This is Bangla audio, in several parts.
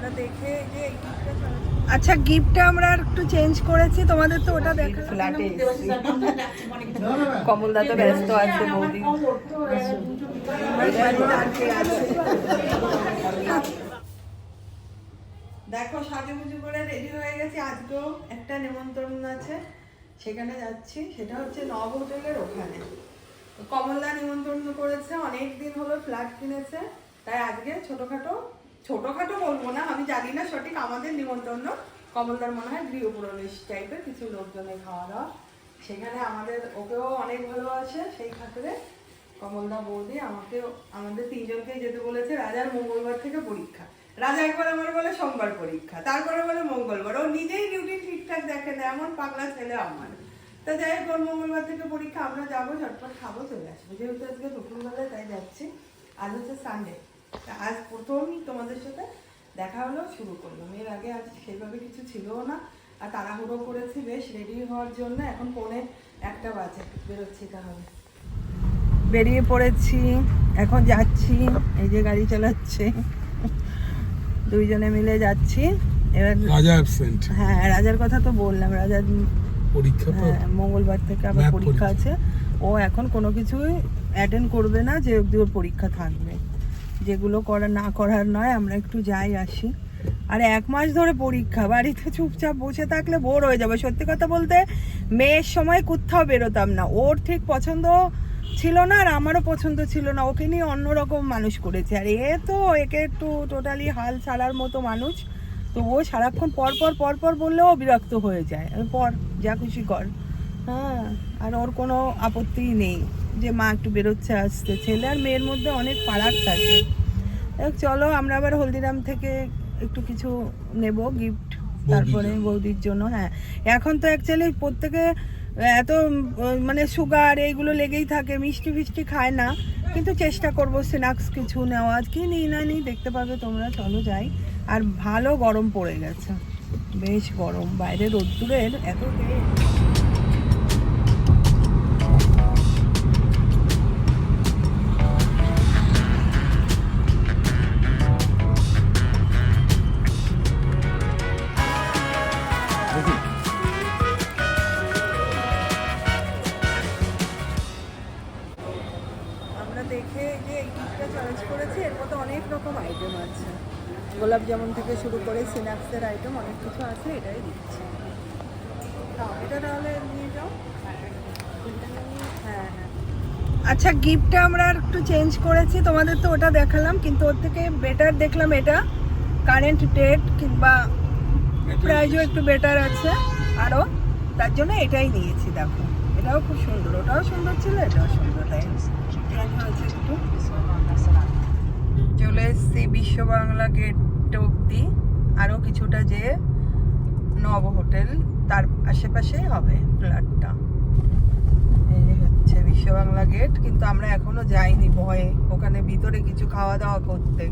আমরা দেখে যে আচ্ছা গিফটটা আমরা একটু চেঞ্জ করেছি, তোমাদের তো ওটা দেখা ফ্ল্যাটে কমলদা তো ব্যস্ত আছে বৌদি। দেখো সাজুগুজু করে রেডি হয়ে গেছি, আজকেও একটা নেমন্তন্ন আছে, সেখানে যাচ্ছি। সেটা হচ্ছে নব হোটেলের ওখানে। কমলদা নিমন্ত্রণ করেছে, অনেক দিন হলো ফ্ল্যাট কিনেছে, তাই আজকে ছোটখাটো বলবো না, আমি জানি না সঠিক, আমাদের নিমন্ত্রণ। কমলদার মনে হয় গৃহপ্রবেশ টাইপের কিছু লোকজনের খাওয়া দাওয়া, সেখানে ওকেও অনেক ভালোবাসে, সেই খাতিরে কমলদা বৌদি আমাদের তিনজনকেই যেতে বলেছে। রাজার মঙ্গলবার থেকে পরীক্ষা, রাজা একবার আমার বলে সোমবার পরীক্ষা, তারপরে বলে মঙ্গলবার, ও নিজেই ডিউটি ঠিকঠাক দেখে না, এমন পাগলা ছেলে আমার। তা যাই হোক, মঙ্গলবার থেকে পরীক্ষা, আমরা যাবো, ঝটপট খাবো, চলে আসবো, যেহেতু আজকে দুপুরবেলায়, তাই যাচ্ছি। আজ হচ্ছে সানডে, আজ প্রথমই তোমাদের সাথে দেখা হলো, শুরু করলাম। এর আগে আজ সেভাবে কিছু ছিলও না, আর তাড়াহুড়ো করেছি বেশ রেডি হওয়ার জন্য। এখন 1:45 বাজে, বেরোচ্ছি তাহলে। বেরিয়ে পড়েছি, এখন যাচ্ছি, এই যে গাড়ি চালাচ্ছে, দুইজনে মিলে যাচ্ছি। এবার রাজা অ্যাবসেন্ট। হ্যাঁ, রাজার কথা তো বললাম, রাজার পরীক্ষা, মঙ্গলবার থেকে আবার পরীক্ষা আছে। ও এখন কোনো কিছুই অ্যাটেন্ড করবে না, যে অবধি ওর পরীক্ষা থাকবে। যেগুলো না করার নয়, আমরা একটু যাই আসি। আর 1 মাস ধরে পরীক্ষা, বাড়িতে চুপচাপ বসে থাকলে বোর হয়ে যাবে। সত্যি কথা বলতে, মেয়ের সময় কোথাও বেরোতাম না, ওর ঠিক পছন্দ ছিল না, আর আমারও পছন্দ ছিল না, ওকে নিয়ে অন্যরকম মানুষ করেছে। আর একে একটু টোটালি হাল ছাড়ার মতো মানুষ, তো ও সারাক্ষণ পর বললেও বিরক্ত হয়ে যায়, পর যা খুশি কর। হ্যাঁ, আর ওর কোনো আপত্তিই নেই যে মা একটু বেরোচ্ছে আসতে। ছেলে আর মেয়ের মধ্যে অনেক ফারাক থাকে। চলো, আমরা আবার হলদিরাম থেকে একটু কিছু নেব গিফট, তারপরে বৌদির জন্য। হ্যাঁ, এখন তো অ্যাকচুয়ালি প্রত্যেকে এত মানে সুগার এইগুলো লেগেই থাকে, মিষ্টি ফিষ্টি খায় না, কিন্তু চেষ্টা করবো স্ন্যাক্স কিছু নেওয়া। কি নিই না নিই দেখতে পাবে তোমরা, চলো যাই। আর ভালো গরম পড়ে গেছে, বেশ গরম, বাইরে রোদ্দুরের এত দেখে যে গিফটটা চয়েস করেছি, এর মধ্যে অনেক রকম আইটেম আছে, গোলাপ জামুন থেকে শুরু করে স্ন্যাক্সের আইটেম অনেক কিছু আছে, এটাই দিচ্ছি। এটা তাহলে নিয়ে যাও। হ্যাঁ, আচ্ছা গিফটটা আমরা একটু চেঞ্জ করেছি, তোমাদের তো ওটা দেখালাম, কিন্তু ওর থেকে বেটার দেখলাম এটা, কারেন্ট ডেট কিংবা প্রাইজও একটু বেটার আছে আরও, তার জন্য এটাই নিয়েছি। দেখো, এটাও খুব সুন্দর, ওটাও সুন্দর ছিল, এটাও সুন্দর, তাই একটু চলে এসছি বিশ্ব বাংলা গেট অব্দি, আরো কিছুটা যে নব হোটেল তার আশেপাশেই হবে ফ্ল্যাটটা। এই হচ্ছে বিশ্ব বাংলা গেট, কিন্তু আমরা এখনো যাইনি ভয়ে, ওখানে ভিতরে কিছু খাওয়া দাওয়া করতে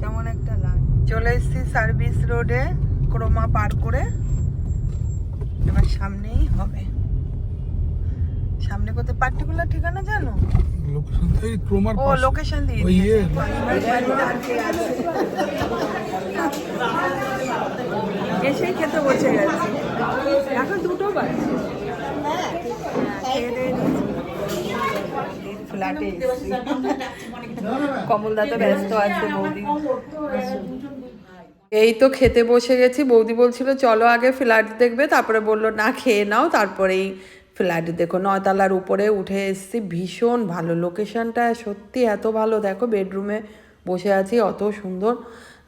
কেমন একটা লাগে। চলে এসছি সার্ভিস রোডে, ক্রোমা পার করে, এবার সামনেই হবে। সামনে কোথায় পার্টিকুলার ঠিকানা জানো? লোকেশন এই ক্রোমার ও লোকেশন দিয়ে এসেই খেতে বসে গেছে, এখন 2টো বাজছে। ফ্ল্যাটে কমলদা তো ব্যস্ত আছে বৌদি। এই তো খেতে বসে গেছি, বৌদি বলছিল চলো আগে ফ্ল্যাট দেখবে, তারপরে বললো না খেয়ে নাও তারপরেই ফ্ল্যাট দেখো। 9 তলার উপরে উঠে এসেছি, ভীষণ ভালো লোকেশনটা, সত্যি এত ভালো। দেখো বেডরুমে বসে আছি, অত সুন্দর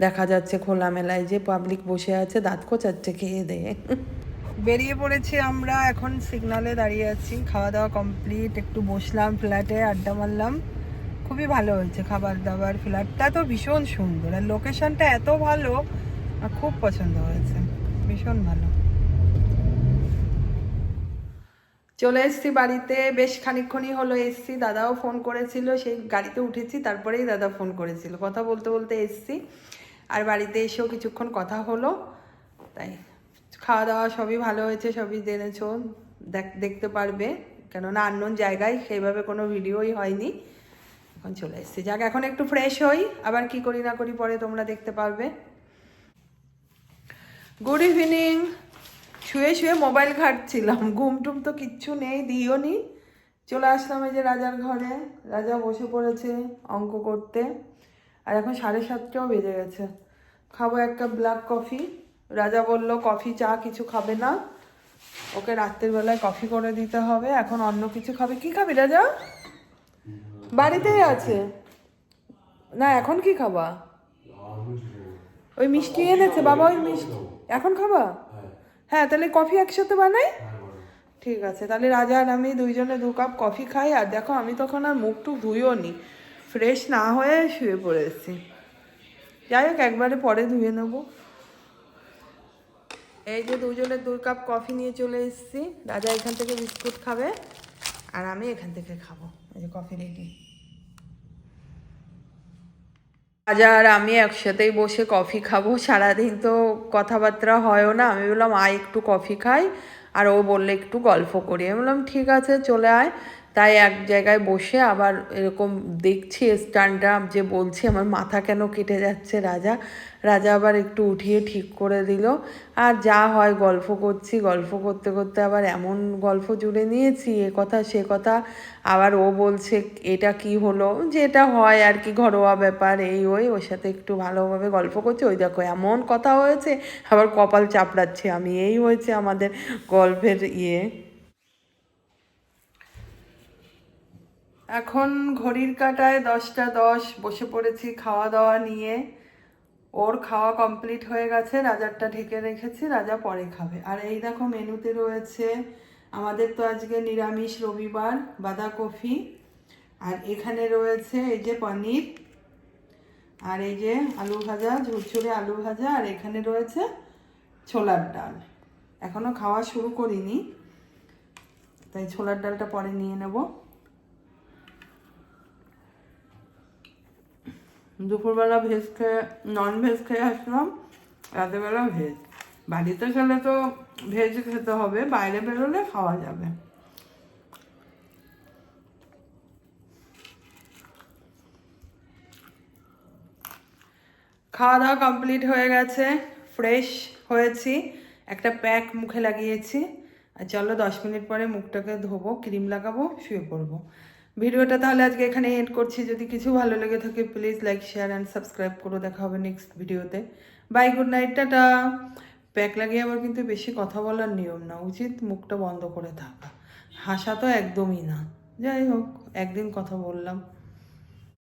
দেখা যাচ্ছে খোলামেলায়, যে পাবলিক বসে আছে দাঁত খোঁচাচ্ছে খেয়ে দিয়ে। বেরিয়ে পড়েছি আমরা, এখন সিগনালে দাঁড়িয়ে আছি, খাওয়া দাওয়া কমপ্লিট, একটু বসলাম ফ্ল্যাটে, আড্ডা মারলাম। খুবই ভালো হয়েছে খাবার দাবার, ফ্ল্যাটটা তো ভীষণ সুন্দর, আর লোকেশনটা এত ভালো, খুব পছন্দ হয়েছে, ভীষণ ভালো। চলে এসছি বাড়িতে, বেশ খানিকক্ষণই হলো এসছি, দাদাও ফোন করেছিল, সেই গাড়িতে উঠেছি, তারপরেই দাদা ফোন করেছিল, কথা বলতে বলতে এসছি। আর বাড়িতে এসেও কিছুক্ষণ কথা হলো, তাই খাওয়া দাওয়া সবই ভালো হয়েছে, সবই জেনেছো, দেখতে পারবে, কেননা আননোন জায়গায় সেইভাবে কোনো ভিডিওই হয়নি। এখন চলে এসছি, যাক এখন একটু ফ্রেশ হই, আবার কি করি না করি পরে তোমরা দেখতে পারবে। Good evening. শুয়ে শুয়ে মোবাইল ঘাঁটছিলাম, ঘুম টুম তো কিচ্ছু নেই, দিও নি। চলে আসলাম এই যে রাজার ঘরে। রাজা বসে পড়েছে অঙ্ক করতে, আর এখন 7:30টাও বেজে গেছে। খাবো এক কাপ ব্ল্যাক কফি। রাজা বলল কফি চা কিছু খাবে না, ওকে রাত্রের বেলায় কফি করে দিতে হবে। এখন অন্য কিছু খাবে। কি খাবি রাজা? বাড়িতেই আছে না, এখন কি খাবা? ওই মিষ্টি এনেছে বাবা, ওই মিষ্টি এখন খাবা? হ্যাঁ, তাহলে কফি একসাথে বানাই। ঠিক আছে, তাহলে রাজা আর আমি দুইজনে 2 কাপ কফি খাই। আর দেখো আমি তখন আর মুখ টুক ধুইও নি, ফ্রেশ না হয়ে শুয়ে পড়েছি। যাই হোক, একবারে পরে ধুয়ে নেবো। এই যে দুজনে 2 কাপ কফি নিয়ে চলে এসেছি। রাজা এখান থেকে বিস্কুট খাবে আর আমি এখান থেকে খাবো। এই যে কফি রেডি। রাজা আর আমি একসাথেই বসে কফি খাবো। সারাদিন তো কথাবার্তা হয়ও না। আমি বললাম আয় একটু কফি খাই, আর ও বললে একটু গল্প করি। আমি বললাম ঠিক আছে চলে আয়। তাই এক জায়গায় বসে আবার এরকম দেখছি স্ট্যান্ডটা, যে বলছি আমার মাথা কেন কেটে যাচ্ছে। রাজা রাজা আবার একটু উঠিয়ে ঠিক করে দিল। আর যা হয় গল্প করছি, গল্প করতে করতে আবার এমন গল্প জুড়ে নিয়েছি, এ কথা সে কথা। আবার ও বলছে এটা কি হলো, যে এটা হয় আর কি, ঘরোয়া ব্যাপার, এই ওই। ওর সাথে একটু ভালোভাবে গল্প করছে। ওই দেখো এমন কথা হয়েছে, আবার কপাল চাপড়াচ্ছে আমি। এই হয়েছে আমাদের গল্পের ইয়ে। এখন ঘড়ির কাঁটায় 10টা 10, বসে পড়েছি খাওয়া দাওয়া নিয়ে। ওর খাওয়া কমপ্লিট হয়ে গেছে, রাজারটা ঢেকে রেখেছি, রাজা পরে খাবে। আর এই দেখো মেনুতে রয়েছে আমাদের তো আজকে নিরামিষ রবিবার, বাঁধাকপি। আর এখানে রয়েছে এই যে পনির, আর এই যে আলু ভাজা, ঝুরঝুরে আলু ভাজা। আর এখানে রয়েছে ছোলার ডাল। এখনো খাওয়া শুরু করিনি, তাই ছোলার ডালটা পরে নিয়ে নেব। দুপুরবেলা ভেজ খেয়ে, নন ভেজ খেয়ে আসলাম, রাতেরবেলা ভেজ। বাড়িতে খেলে তো ভেজ খেতে হবে, বাইরে বেরোলে খাওয়া যাবে। খাওয়া দাওয়া কমপ্লিট হয়ে গেছে, ফ্রেশ হয়েছি, একটা প্যাক মুখে লাগিয়েছি। আর চলো 10 মিনিট পরে মুখটাকে ধোবো, ক্রিম লাগাবো, শুয়ে পড়বো। ভিডিওটা তাহলে আজকে এখানে এন্ড করছি। যদি কিছু ভালো লেগে থাকে please like share and subscribe করো। দেখা হবে নেক্সট ভিডিওতে। Bye, good night, tata. Pack লাগিয়ে আবার কিন্তু বেশি কথা বলার নিয়ম না, উচিত মুখটা বন্ধ করে থাকা। হাসা তো একদমই না। যাই হোক, একদিন কথা বললাম।